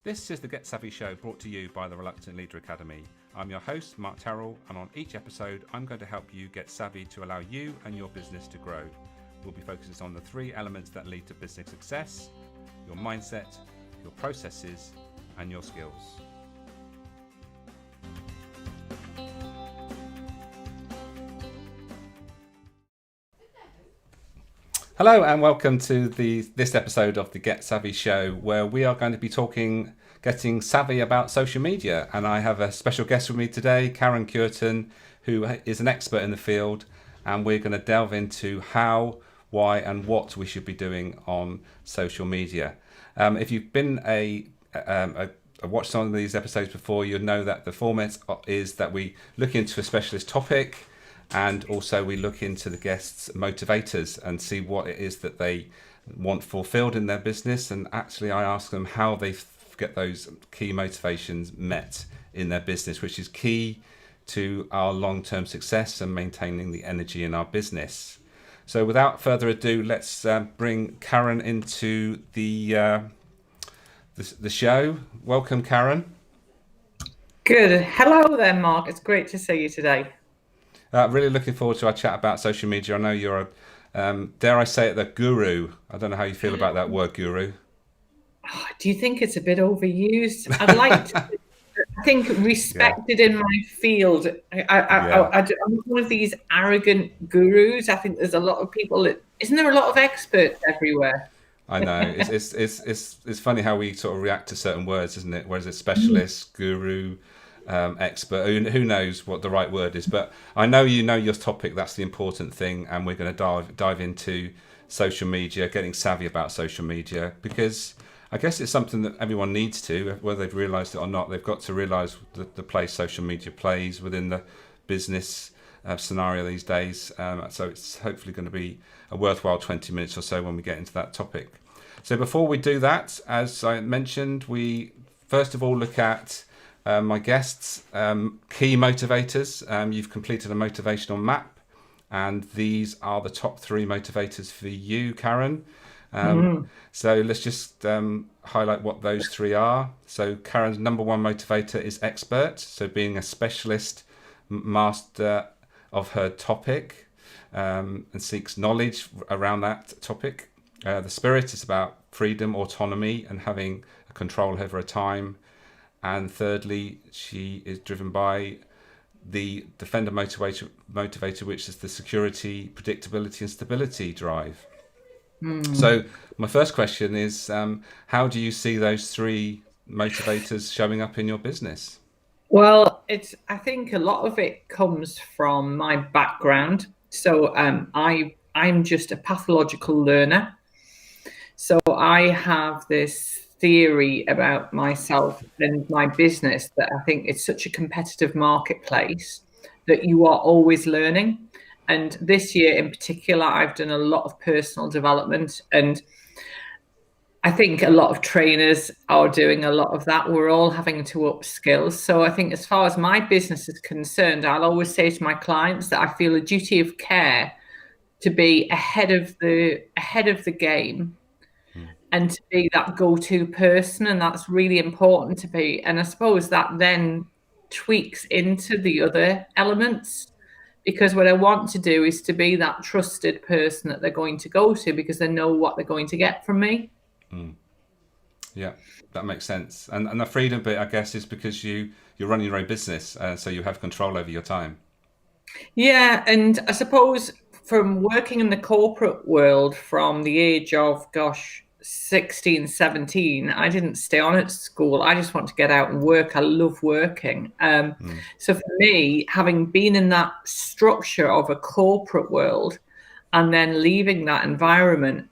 This is the Get Savvy Show, brought to you by the Reluctant Leader Academy. I'm your host, Mark Terrell, and on each episode, I'm going to help you get savvy to allow you and your business to grow. We'll be focusing on the three elements that lead to business success: your mindset, your processes, and your skills. Hello and welcome to this episode of the Get Savvy Show, where we are going to be getting savvy about social media. And I have a special guest with me today, Karen Cureton, who is an expert in the field. And we're going to delve into how, why, and what we should be doing on social media. If you've been watched some of these episodes before, you'll know that the format is that we look into a specialist topic. And also we look into the guests' motivators and see what it is that they want fulfilled in their business. And actually I ask them how they get those key motivations met in their business, which is key to our long-term success and maintaining the energy in our business. So without further ado, let's bring Karen into the show. Welcome, Karen. Good. Hello there, Mark. It's great to see you today. Really looking forward to our chat about social media. I know you're dare I say it, the guru. I don't know how you feel about that word, guru. Oh, do you think it's a bit overused? I'd like to think respected in my field. I'm one of these arrogant gurus. I think there's a lot of people. Isn't there a lot of experts everywhere? I know. It's funny how we sort of react to certain words, isn't it? Whereas it's specialist, guru, expert, who knows what the right word is, but I know you know your topic. That's the important thing, and we're going to dive into social media, getting savvy about social media, because I guess it's something that everyone needs to, whether they've realized it or not. They've got to realize the place social media plays within the business scenario these days. So it's hopefully going to be a worthwhile 20 minutes or so when we get into that topic. So before we do that, as I mentioned, we first of all look at my guests' key motivators. You've completed a motivational map, and these are the top three motivators for you, Karen. So let's just highlight what those three are. So Karen's number one motivator is expert, so being a specialist master of her topic, and seeks knowledge around that topic. The spirit is about freedom, autonomy, and having a control over her time. And thirdly, she is driven by the defender motivator, which is the security, predictability, and stability drive. So my first question is, how do you see those three motivators showing up in your business? Well, I think a lot of it comes from my background. So I'm just a pathological learner. So I have this theory about myself and my business that I think it's such a competitive marketplace that you are always learning. And this year in particular, I've done a lot of personal development, and I think a lot of trainers are doing a lot of that. We're all having to up skills. So I think as far as my business is concerned, I'll always say to my clients that I feel a duty of care to be ahead of the game and to be that go-to person. And that's really important to be. And I suppose that then tweaks into the other elements, because what I want to do is to be that trusted person that they're going to go to because they know what they're going to get from me. Yeah, that makes sense. And the freedom bit, I guess, is because you're running your own business, so you have control over your time. Yeah, and I suppose from working in the corporate world from the age of, 16, 17, I didn't stay on at school. I just want to get out and work. I love working. So for me, having been in that structure of a corporate world and then leaving that environment,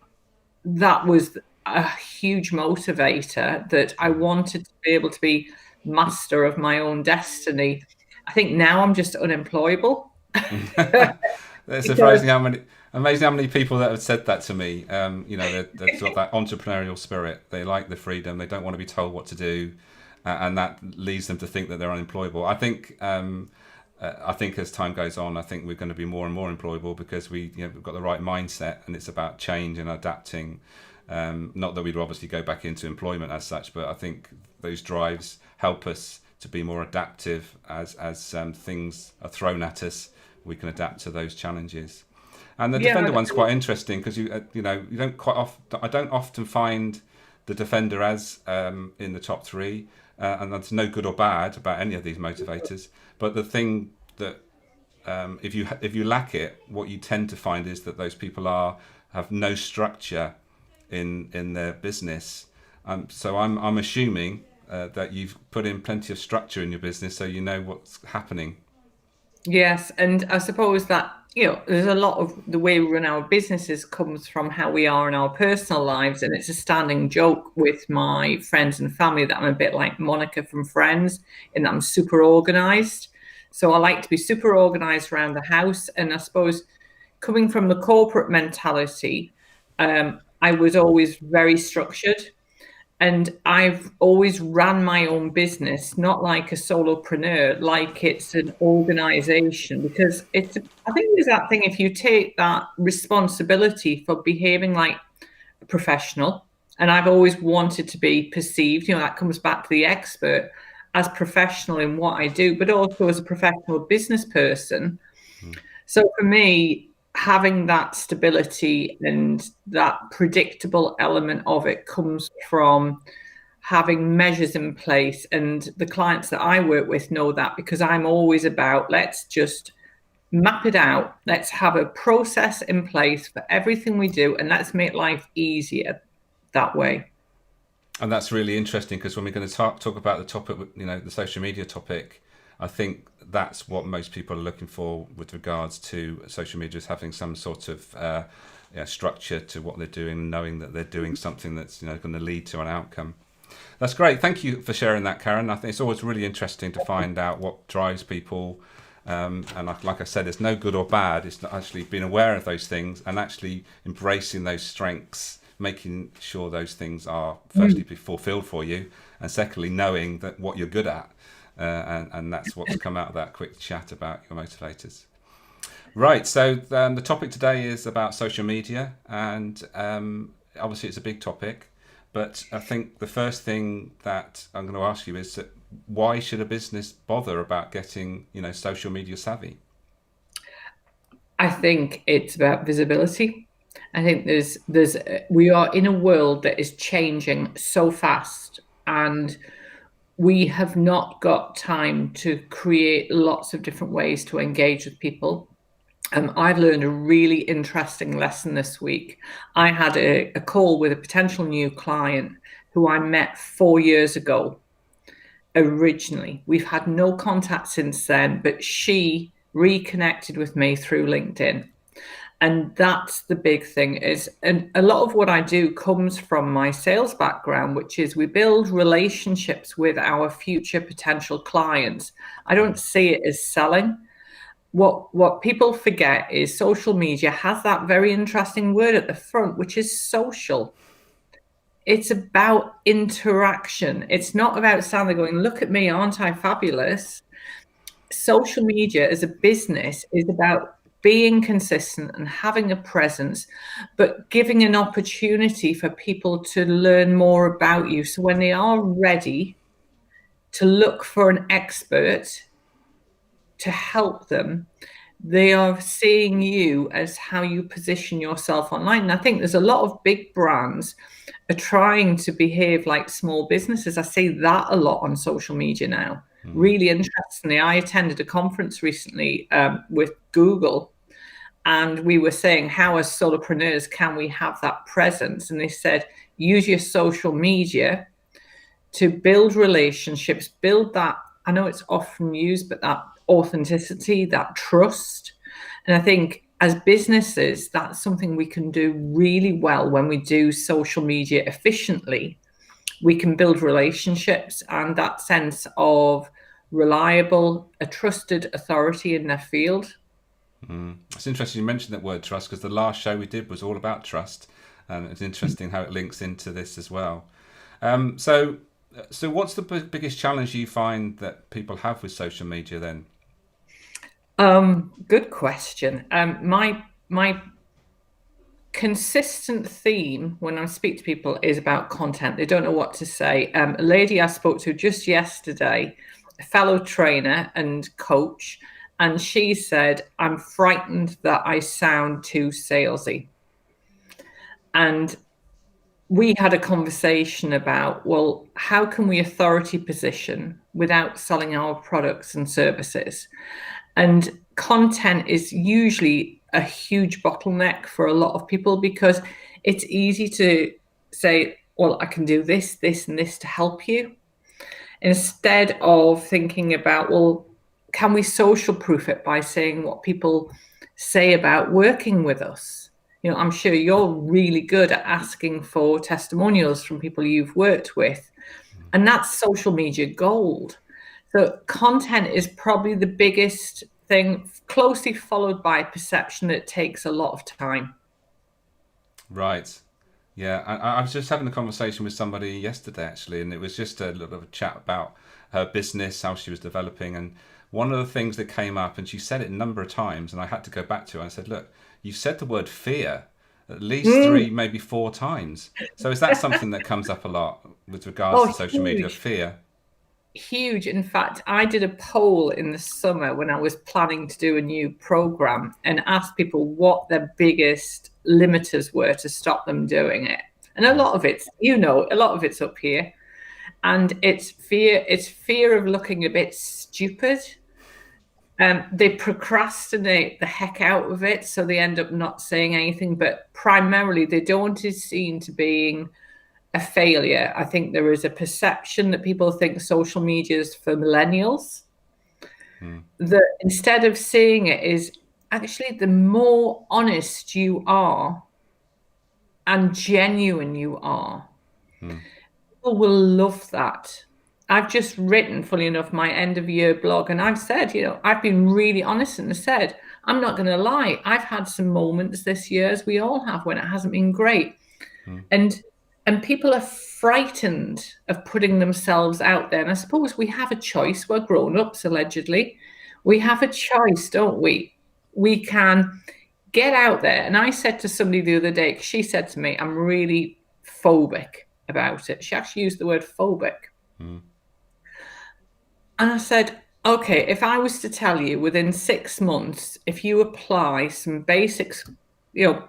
that was a huge motivator, that I wanted to be able to be master of my own destiny. I think now I'm just unemployable. It's surprising how many people that have said that to me. They've got that entrepreneurial spirit. They like the freedom. They don't want to be told what to do, and that leads them to think that they're unemployable. I think as time goes on, I think we're going to be more and more employable because we've got the right mindset, and it's about change and adapting Not that we'd obviously go back into employment as such, but I think those drives help us to be more adaptive as things are thrown at us. We can adapt to those challenges. And the Yeah, defender one's quite interesting because you don't quite often. I don't often find the defender as in the top three, and that's no good or bad about any of these motivators. But the thing that if you lack it, what you tend to find is that those people have no structure in their business. So I'm assuming that you've put in plenty of structure in your business, so you know what's happening. yes, and I suppose that there's a lot of the way we run our businesses comes from how we are in our personal lives, and it's a standing joke with my friends and family that I'm a bit like Monica from Friends, in that I'm super organized. So I like to be super organized around the house, and I suppose coming from the corporate mentality, I was always very structured. And I've always ran my own business, not like a solopreneur, like it's an organization, because I think there's that thing, if you take that responsibility for behaving like a professional, and I've always wanted to be perceived, that comes back to the expert, as professional in what I do, but also as a professional business person. So for me, having that stability and that predictable element of it comes from having measures in place. And the clients that I work with know that, because I'm always about, let's just map it out. Let's have a process in place for everything we do, and let's make life easier that way. And that's really interesting because when we're going to talk about the topic, the social media topic, I think that's what most people are looking for with regards to social media, is having some sort of structure to what they're doing, knowing that they're doing something that's going to lead to an outcome. That's great. Thank you for sharing that, Karen. I think it's always really interesting to find out what drives people. And like I said, it's no good or bad. It's not actually being aware of those things and actually embracing those strengths, making sure those things are firstly be fulfilled for you, and secondly knowing that what you're good at. And that's what's come out of that quick chat about your motivators. Right, so the topic today is about social media, and obviously it's a big topic, but I think the first thing that I'm going to ask you is that why should a business bother about getting social media savvy? I think it's about visibility. I think we are in a world that is changing so fast, and we have not got time to create lots of different ways to engage with people. I've learned a really interesting lesson this week. I had a call with a potential new client who I met 4 years ago. Originally, we've had no contact since then, but she reconnected with me through LinkedIn. And that's the big thing and a lot of what I do comes from my sales background, which is we build relationships with our future potential clients. I don't see it as selling. What people forget is social media has that very interesting word at the front, which is social. It's about interaction. It's not about standing going, look at me, aren't I fabulous? Social media as a business is about being consistent and having a presence, but giving an opportunity for people to learn more about you. So when they are ready to look for an expert to help them, they are seeing you as how you position yourself online. And I think there's a lot of big brands are trying to behave like small businesses. I see that a lot on social media now. Really interestingly, I attended a conference recently with Google, and we were saying, how as solopreneurs can we have that presence? And they said, use your social media to build relationships, build that, I know it's often used, but that authenticity, that trust. And I think as businesses, that's something we can do really well when we do social media efficiently. We can build relationships and that sense of reliable, a trusted authority in their field. It's interesting you mentioned that word trust, because the last show we did was all about trust, and it's interesting how it links into this as well. So what's the biggest challenge you find that people have with social media then? Good question. My consistent theme when I speak to people is about content. They don't know what to say. A lady I spoke to just yesterday, a fellow trainer and coach, and she said, I'm frightened that I sound too salesy. And we had a conversation about, well, how can we authority position without selling our products and services? And content is usually a huge bottleneck for a lot of people because it's easy to say, well, I can do this, this, and this to help you, instead of thinking about, well, can we social proof it by saying what people say about working with us? You know, I'm sure you're really good at asking for testimonials from people you've worked with, and that's social media gold. So content is probably the biggest thing, closely followed by perception that it takes a lot of time. Right. Yeah, I was just having a conversation with somebody yesterday actually, and it was just a little bit of a chat about her business, how she was developing, and one of the things that came up, and she said it a number of times, and I had to go back to her. I said, "Look, you said the word fear at least 3, maybe 4 times. So is that something that comes up a lot with regards to social media? Fear." Huge. In fact, I did a poll in the summer when I was planning to do a new program and asked people what their biggest limiters were to stop them doing it. And a lot of it's, a lot of it's up here. And it's fear of looking a bit stupid. They procrastinate the heck out of it, so they end up not saying anything, but primarily they don't want to be seen to being a failure. I think there is a perception that people think social media is for millennials. That instead of seeing it is actually the more honest you are and genuine you are, people will love that. I've just written, fully enough, my end of year blog, and I've said, I've been really honest and said, I'm not going to lie. I've had some moments this year, as we all have, when it hasn't been great. And people are frightened of putting themselves out there. And I suppose we have a choice. We're grown-ups, allegedly. We have a choice, don't we? We can get out there. And I said to somebody the other day, she said to me, I'm really phobic about it. She actually used the word phobic. And I said, okay, if I was to tell you within 6 months, if you apply some basics,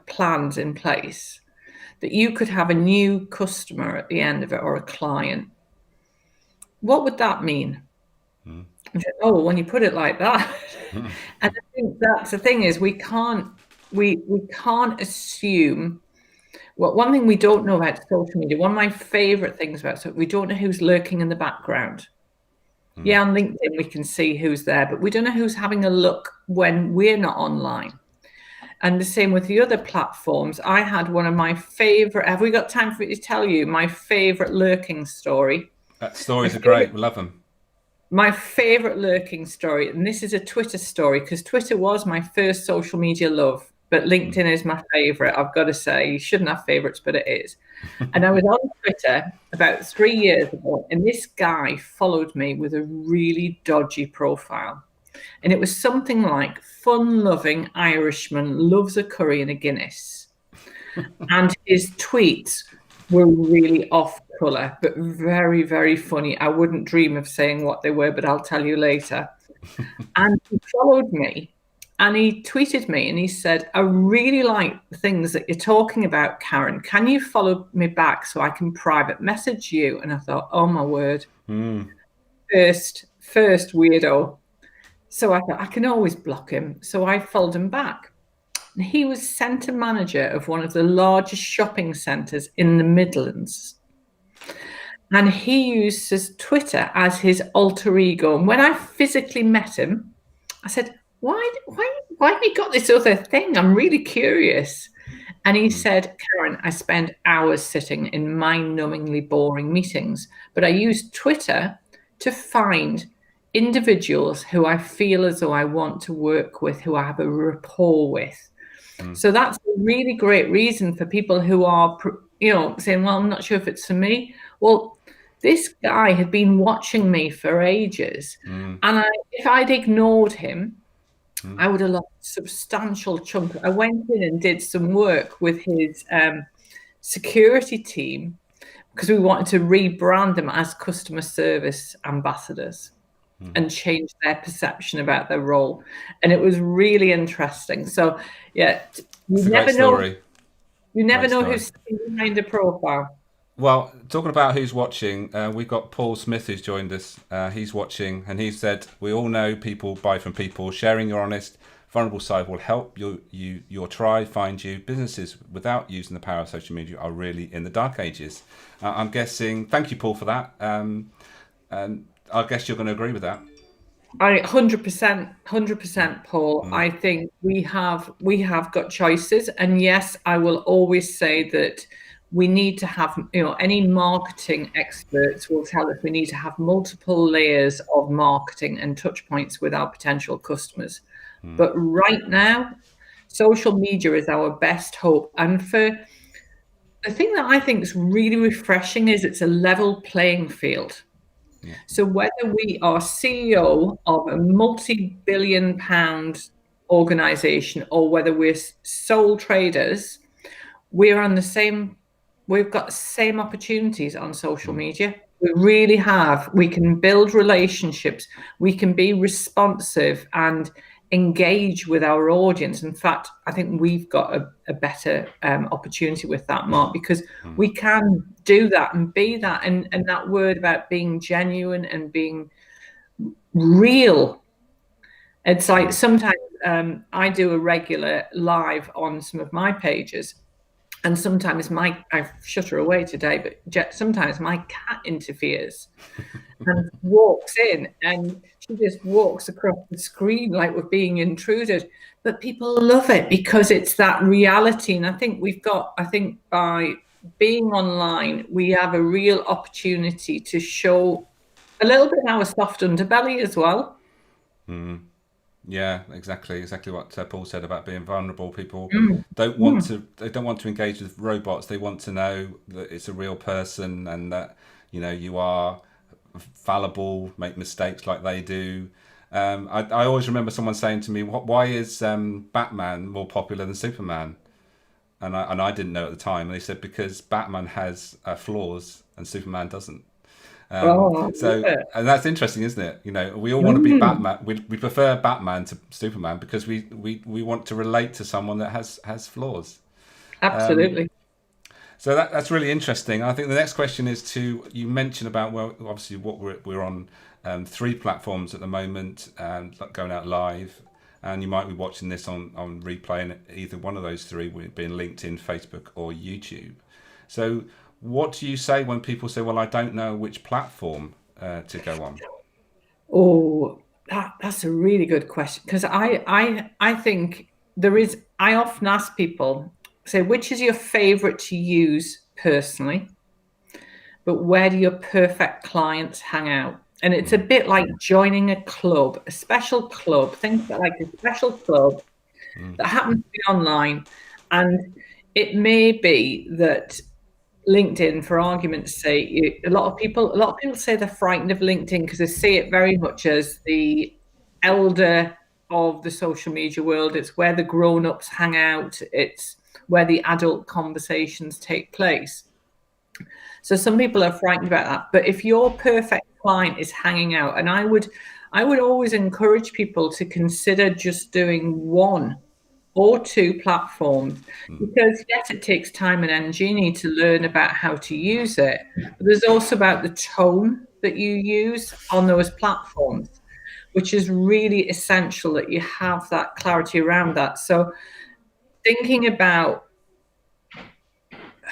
plans in place, that you could have a new customer at the end of it or a client, what would that mean? I said, oh, when you put it like that. And I think that's the thing is we can't assume. Well, one thing we don't know about social media, one of my favorite things about it, we don't know who's lurking in the background. Yeah, on LinkedIn we can see who's there, but we don't know who's having a look when we're not online. And the same with the other platforms. I had one of my favorite, have we got time for me to tell you my favorite lurking story? Stories are great. We love them. My favorite lurking story, and this is a Twitter story, because Twitter was my first social media love, but LinkedIn is my favorite. I've got to say, you shouldn't have favorites, but it is. And I was on Twitter about 3 years ago, and this guy followed me with a really dodgy profile. And it was something like fun-loving Irishman loves a curry and a Guinness. And his tweets were really off colour, but very, very funny. I wouldn't dream of saying what they were, but I'll tell you later. And he followed me and he tweeted me and he said, I really like the things that you're talking about, Karen. Can you follow me back so I can private message you? And I thought, oh my word. First weirdo. So I thought I can always block him. So I followed him back. And he was centre manager of one of the largest shopping centres in the Midlands. And he uses Twitter as his alter ego. And when I physically met him, I said, why have you got this other thing? I'm really curious. And he said, Karen, I spend hours sitting in mind-numbingly boring meetings, but I use Twitter to find individuals who I feel as though I want to work with, who I have a rapport with. So that's a really great reason for people who are, saying, well, I'm not sure if it's for me. Well, this guy had been watching me for ages. And if I'd ignored him, I would have lost a substantial chunk. I went in and did some work with his security team because we wanted to rebrand them as customer service ambassadors and change their perception about their role. And it was really interesting. So, yeah, you never know. You never know who's sitting behind a profile. Well, talking about who's watching, we've got Paul Smith who's joined us. He's watching, and he said, "We all know people buy from people. Sharing your honest, vulnerable side will help your tribe find you. Businesses without using the power of social media are really in the dark ages." I'm guessing. Thank you, Paul, for that. And I guess you're going to agree with that. 100%, Paul. I think we have got choices, and yes, I will always say that we need to have, any marketing experts will tell us we need to have multiple layers of marketing and touch points with our potential customers. But right now, social media is our best hope. And for the thing that I think is really refreshing is it's a level playing field. Yeah. So whether we are CEO of a multi-billion pound organization or whether we're sole traders, we've got the same opportunities on social media. We really have. We can build relationships. We can be responsive and engage with our audience. In fact, I think we've got a better opportunity with that, Mark, because we can do that and be that. And that word about being genuine and being real. It's like sometimes I do a regular live on some of my pages. And sometimes I've shut her away today, but sometimes my cat interferes and walks in and she just walks across the screen like we're being intruded. But people love it because it's that reality. And I think by being online, we have a real opportunity to show a little bit our soft underbelly as well. Yeah, exactly what Paul said about being vulnerable. People don't want to engage with robots. They want to know that it's a real person and that you are fallible, make mistakes like they do. I always remember someone saying to me, "Why is Batman more popular than Superman?" And I didn't know at the time. And they said because Batman has flaws and Superman doesn't. And that's interesting, isn't it? We all want to be Batman. We prefer Batman to Superman because we want to relate to someone that has flaws. Absolutely. So that's really interesting. I think the next question is you mentioned about, well, obviously what we're on 3 platforms at the moment and going out live, and you might be watching this on replay in either one of those 3, being LinkedIn, Facebook, or YouTube. So what do you say when people say, well, I don't know which platform to go on? Oh, that's a really good question. Because I think I often ask people, say, which is your favorite to use personally, but where do your perfect clients hang out? And it's a bit like joining a club, a special club. Think of it like a special club that happens to be online. And it may be that LinkedIn, for argument's sake, a lot of people say they're frightened of LinkedIn because they see it very much as the elder of the social media world. It's where the grown-ups hang out. It's where the adult conversations take place. So some people are frightened about that. But if your perfect client is hanging out, and I would always encourage people to consider just doing 1 or 2 platforms, because yes, it takes time and energy. You need to learn about how to use it, but there's also about the tone that you use on those platforms, which is really essential that you have that clarity around that. So thinking about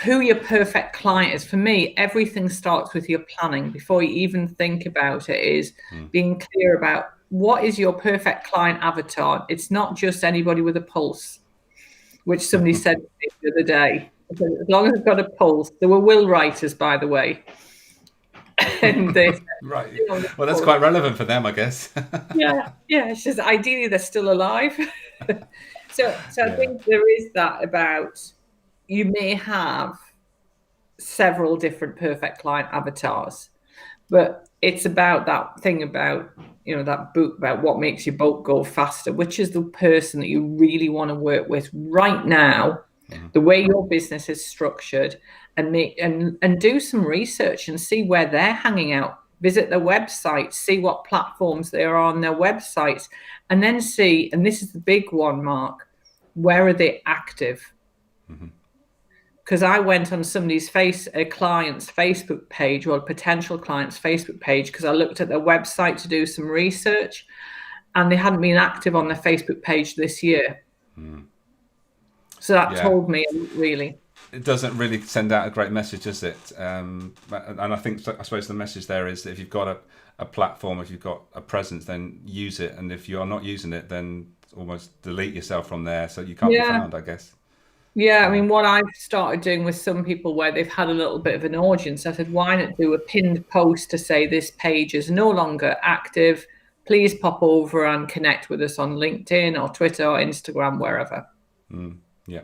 who your perfect client is, for me, everything starts with your planning. Before you even think about it, is being clear about what is your perfect client avatar. It's not just anybody with a pulse, which somebody said to me the other day. As long as it's got a pulse. There were will writers, by the way. And right. Well, that's quite relevant for them, I guess. yeah. It's just ideally they're still alive. So I think there is that about, you may have several different perfect client avatars, But it's about that thing about, that book about what makes your boat go faster, which is the person that you really want to work with right now, the way your business is structured, and do some research and see where they're hanging out. Visit their website, see what platforms they are on their websites, and then see, and this is the big one, Mark, where are they active? Because I went on somebody's client's Facebook page, or a potential client's Facebook page, because I looked at their website to do some research, and they hadn't been active on their Facebook page this year. So that told me, really. It doesn't really send out a great message, does it? And I suppose the message there is that if you've got a platform, if you've got a presence, then use it. And if you are not using it, then almost delete yourself from there, so you can't be found, I guess. Yeah, I mean, what I've started doing with some people where they've had a little bit of an audience, I said, why not do a pinned post to say this page is no longer active? Please pop over and connect with us on LinkedIn or Twitter or Instagram, wherever. Yeah.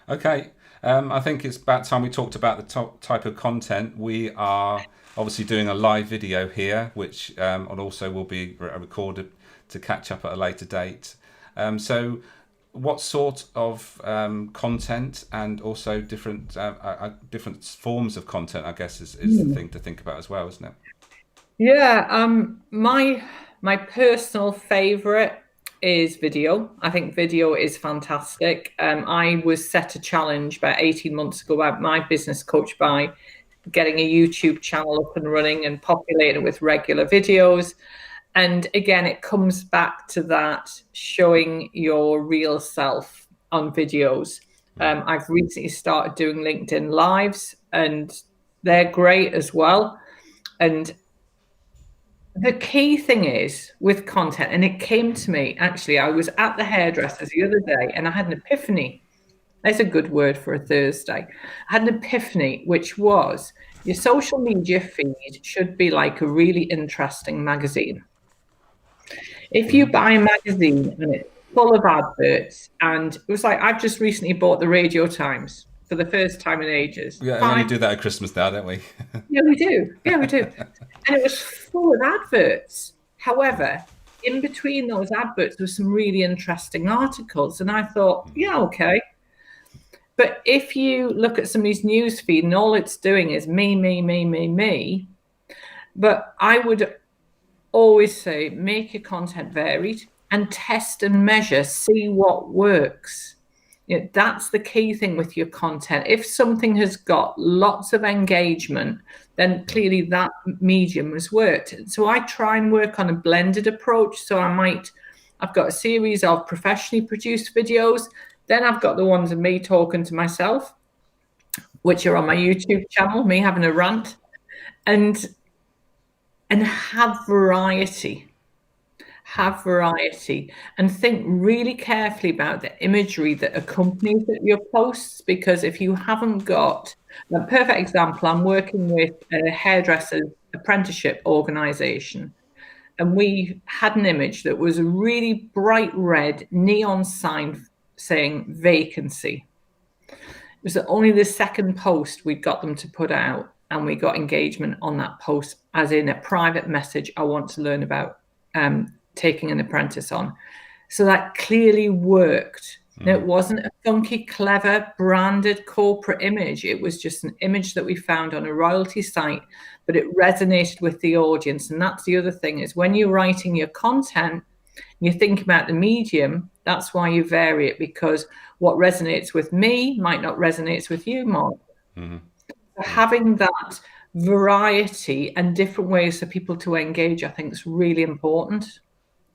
Okay. I think it's about time we talked about the type of content. We are obviously doing a live video here, which and also will be recorded to catch up at a later date. So what sort of content, and also different forms of content, I guess, is the thing to think about as well, isn't it? Yeah. My personal favorite is video. I think video is fantastic. I was set a challenge about 18 months ago about my business coach by getting a YouTube channel up and running and populating with regular videos. And again, it comes back to that showing your real self on videos. I've recently started doing LinkedIn Lives, and they're great as well. And the key thing is with content, and it came to me, actually, I was at the hairdresser's the other day and I had an epiphany. That's a good word for a Thursday. I had an epiphany, which was your social media feed should be like a really interesting magazine. If you buy a magazine and it's full of adverts, and it was like, I've just recently bought the Radio Times for the first time in ages. Yeah, we only do that at Christmas now, don't we? Yeah, we do. And it was full of adverts. However, in between those adverts there were some really interesting articles. And I thought, yeah, okay. But if you look at somebody's news feed and all it's doing is me. But I would always say, make your content varied and test and measure, see what works. That's the key thing with your content. If something has got lots of engagement, then clearly that medium has worked. So I try and work on a blended approach. So I've got a series of professionally produced videos. Then I've got the ones of me talking to myself, which are on my YouTube channel, me having a rant, and have variety. Have variety, and think really carefully about the imagery that accompanies your posts, because if you haven't got a perfect example, I'm working with a hairdresser's apprenticeship organization, and we had an image that was a really bright red neon sign saying vacancy. It was only the second post we got them to put out, and we got engagement on that post, as in a private message, I want to learn about taking an apprentice on. So that clearly worked. Now, it wasn't a funky, clever, branded corporate image. It was just an image that we found on a royalty site, but it resonated with the audience. And that's the other thing, is when you're writing your content, you think about the medium, that's why you vary it, because what resonates with me might not resonate with you, Mark. So having that variety and different ways for people to engage, I think, is really important.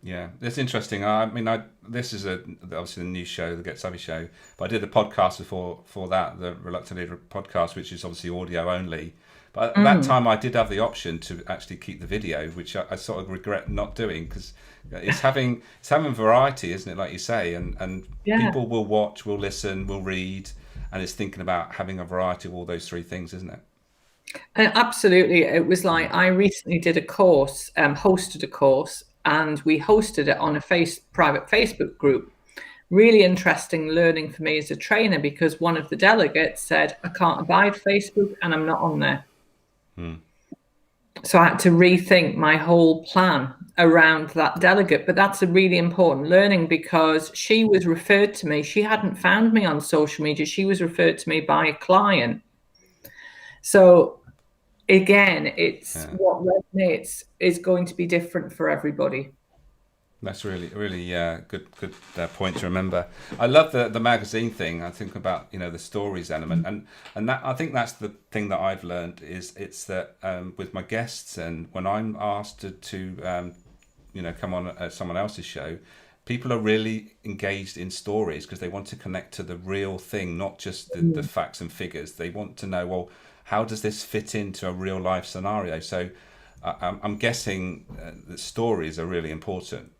Yeah, it's interesting. I mean, this is obviously the new show, the Get Savvy show, but I did a podcast before that, the Reluctant Leader podcast, which is obviously audio only. But at that time, I did have the option to actually keep the video, which I sort of regret not doing, because it's having variety, isn't it? Like you say, and people will watch, will listen, will read, and it's thinking about having a variety of all those three things, isn't it? Absolutely. It was like, I recently did a course, hosted a course, and we hosted it on a private Facebook group. Really interesting learning for me as a trainer, because one of the delegates said, I can't abide Facebook and I'm not on there. So I had to rethink my whole plan around that delegate. But that's a really important learning because she was referred to me. She hadn't found me on social media. She was referred to me by a client. So again, it's Yeah. what resonates is going to be different for everybody. That's really good point to remember. I love the magazine thing. I think about the stories element, and that I think that's the thing that I've learned is it's that with my guests and when I'm asked to come on someone else's show, people are really engaged in stories because they want to connect to the real thing, not just the facts and figures. They want to know, well, how does this fit into a real life scenario? So I'm guessing that stories are really important.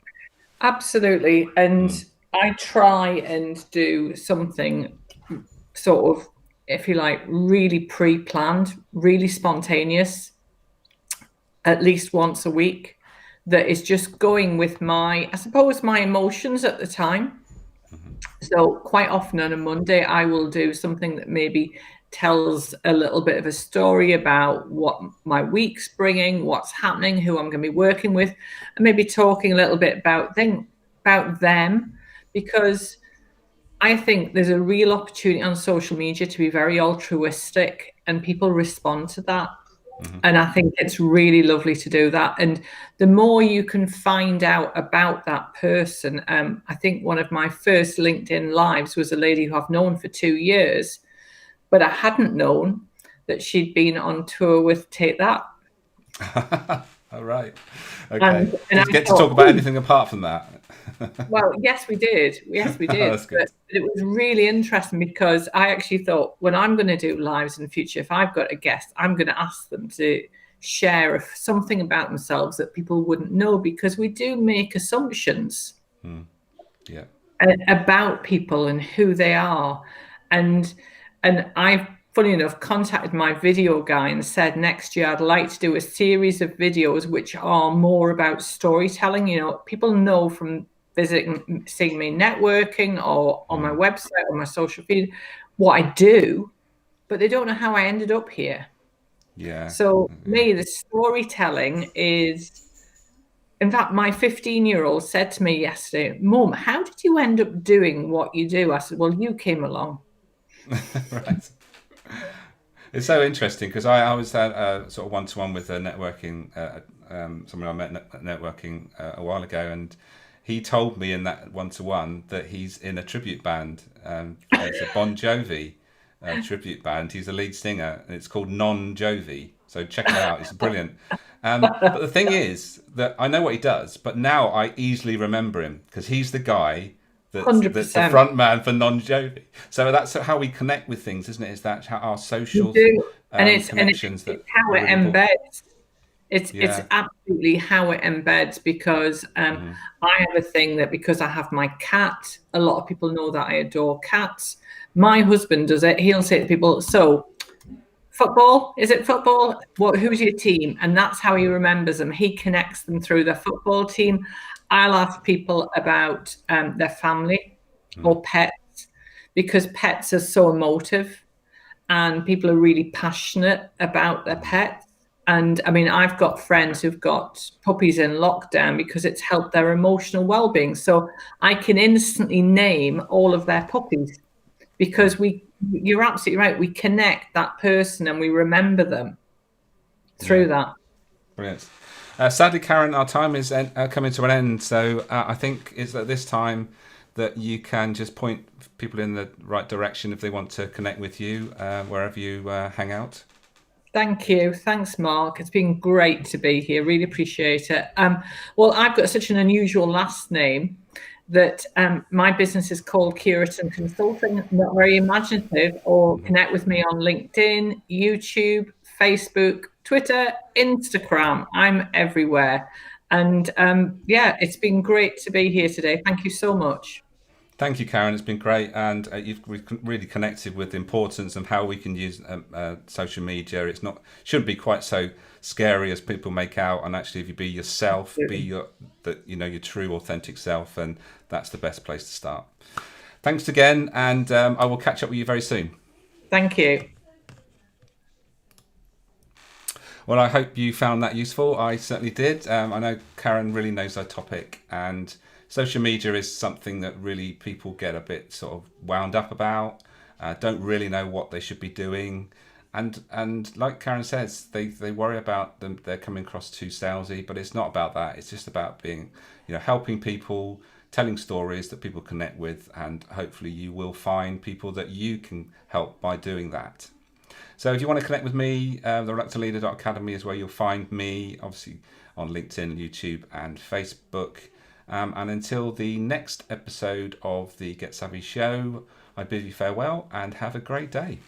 Absolutely. And I try and do something sort of, if you like, really pre planned, really spontaneous, at least once a week, that is just going with my, I suppose, my emotions at the time. So quite often on a Monday, I will do something that maybe tells a little bit of a story about what my week's bringing, what's happening, who I'm going to be working with, and maybe talking a little bit about them, because I think there's a real opportunity on social media to be very altruistic, and people respond to that. And I think it's really lovely to do that. And the more you can find out about that person, I think one of my first LinkedIn lives was a lady who I've known for 2 years, but I hadn't known that she'd been on tour with Take That. All right. Okay. And I Did you get to thought, talk about "Ooh, anything apart from that? well, yes, we did. Yes, we did. That's good. But it was really interesting because I actually thought when I'm going to do lives in the future, if I've got a guest, I'm going to ask them to share something about themselves that people wouldn't know because we do make assumptions Yeah. about people and who they are. And I've funny enough contacted my video guy and said next year I'd like to do a series of videos which are more about storytelling. People know from visiting seeing me networking or on my website or my social feed what I do, but they don't know how I ended up here. Yeah. So Yeah. me, the storytelling is, in fact, my 15-year-old said to me yesterday, Mum, how did you end up doing what you do? I said, well, you came along. Right. It's so interesting because I was at sort of one-to-one with a networking someone I met networking a while ago, and he told me in that one-to-one that he's in a tribute band. It's a Bon Jovi tribute band. He's a lead singer, and it's called Non Jovi. So check it out; it's brilliant. But the thing is that I know what he does, but now I easily remember him because he's the guy that's the 100%. front man for Non Jovi. So that's how we connect with things, isn't it? Is that how our You social do. And connections it's that how are it really important? embeds. It's Yeah. absolutely how it embeds because I have a thing that because I have my cat, a lot of people know that I adore cats. My husband does it. He'll say to people, so football, is it football? Who's your team? And that's how he remembers them. He connects them through their football team. I'll ask people about their family or pets because pets are so emotive and people are really passionate about their pets. And I mean, I've got friends who've got puppies in lockdown because it's helped their emotional well-being. So I can instantly name all of their puppies because you're absolutely right. We connect that person and we remember them Yeah. through that. Brilliant. Sadly, Karen, our time is coming to an end. So I think it's at this time that you can just point people in the right direction if they want to connect with you wherever you hang out. Thank you. Thanks, Mark. It's been great to be here. Really appreciate it. Well, I've got such an unusual last name that my business is called Curitan Consulting, not very imaginative, or connect with me on LinkedIn, YouTube, Facebook, Twitter, Instagram. I'm everywhere. And yeah, it's been great to be here today. Thank you so much. Thank you, Karen. It's been great, and you've really connected with the importance of how we can use social media. It's not shouldn't be quite so scary as people make out. And actually, if you be yourself, be your true, authentic self, and that's the best place to start. Thanks again, and I will catch up with you very soon. Thank you. Well, I hope you found that useful. I certainly did. I know Karen really knows her topic, and social media is something that really people get a bit sort of wound up about, don't really know what they should be doing. And like Karen says, they worry about them, they're coming across too salesy, but it's not about that. It's just about being, helping people, telling stories that people connect with, and hopefully you will find people that you can help by doing that. So if you want to connect with me, the reluctantleader.academy is where you'll find me, obviously on LinkedIn, YouTube, and Facebook. And until the next episode of the Get Savvy show, I bid you farewell and have a great day.